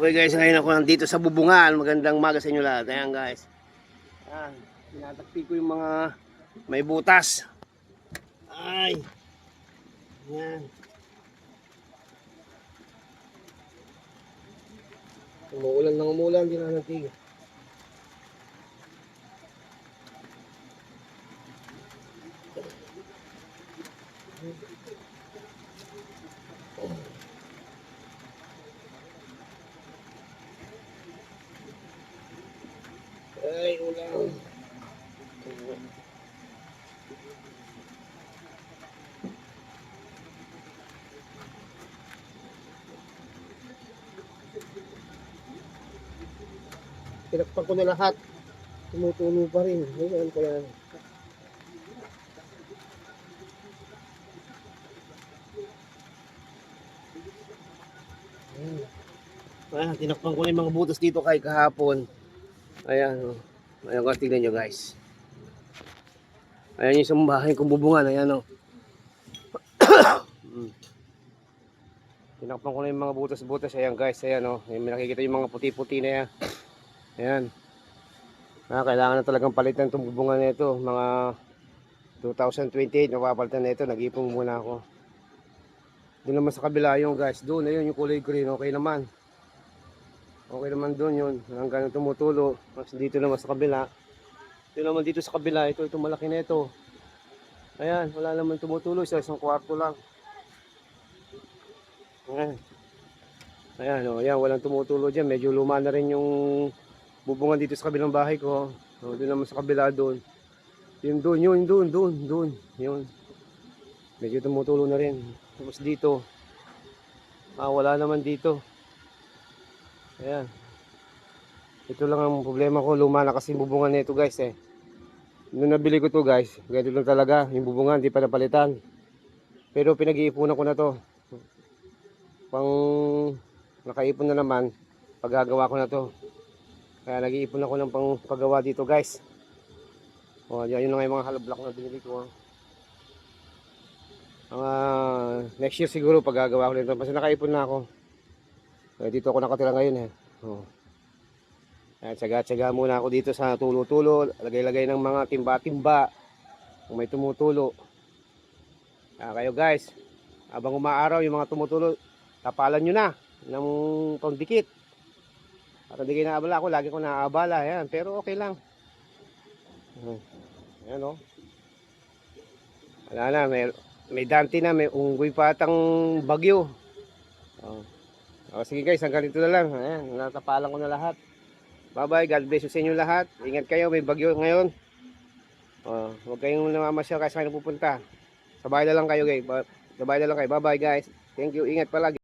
Okay guys, ngayon ako nandito sa Bubungan. Magandang umaga sa inyo lahat. Ayan guys. Ayan, tinatagpi ko yung mga may butas. Ay. Ayan. Umuulan ng umulan, di na natigil. Ay, ulan. Tinakpan ko na lahat. Tumutulo pa rin. Ayan ko yan. Ayan, tinakpan ko na yung mga butas dito kay kahapon. Ayan, oh. Ayan ko, tignan nyo guys. Ayan yung isang bahay kong Bubungan. Ayan, oh. Tinakpan ko na yung mga butas-butas. Ayan guys, ayan, oh. May nakikita yung mga puti-puti na yan. Ayan. Kailangan na talagang palitan itong Bubungan na ito. Mga 2028, mapapalitan na ito. Nag-ipong muna ako. Doon naman sa kabila yung guys. Doon, ayun yung kulay green. Okay naman. Okay naman doon yun. Hanggang tumutulo. Mas dito naman sa kabila. Ito naman dito sa kabila. Ito malaki na ito. Ayan, wala naman tumutulo. Isang kwarto lang. Ayan. Ayan, oh, ayan, walang tumutulo dyan. Medyo luma na rin yung Bubungan dito sa kabilang bahay ko. Oh, doon naman sa kabila doon. Yun doon, yun doon. Yun. Medyo tumutulo na rin. Tapos dito. Wala naman dito. Ayan. Ito lang ang problema ko, luma na kasi Bubungan nito guys eh. Nung nabili ko to guys, ganito lang talaga, yung Bubungan hindi pa napalitan. Pero pinag-iipunan ko na to. Pang nakaipon na naman, paggagawa ko na to. Kaya nag-iipon ako ng pang paggawa dito guys. O, yun na nga yung mga hollow block na binili ko. Next year siguro paggagawa ko nito kasi nakaipon na ako. Dito ako nakatira ngayon eh. Oh. Tsaga-tsaga muna ako dito sa tulo-tulo. Lagay-lagay ng mga timba-timba. Kung may tumutulo. Kayo guys, habang umaaraw yung mga tumutulo, tapalan nyo na ng pangdikit. At hindi kayo naabala ako, lagi ko naabala. Ayan, pero okay lang. Ayan o. Wala na, may dante na, may unggoy pa atang bagyo. Sige guys, hanggang dito na lang. Ayan, natapalan ko na lahat. Bye bye, God bless you sa inyo lahat. Ingat kayo, may bagyo ngayon. Huwag kayong namamasyal kasi kayo napupunta. Sabay na lang kayo guys. Sabay na lang kayo. Bye bye guys. Thank you, ingat palagi.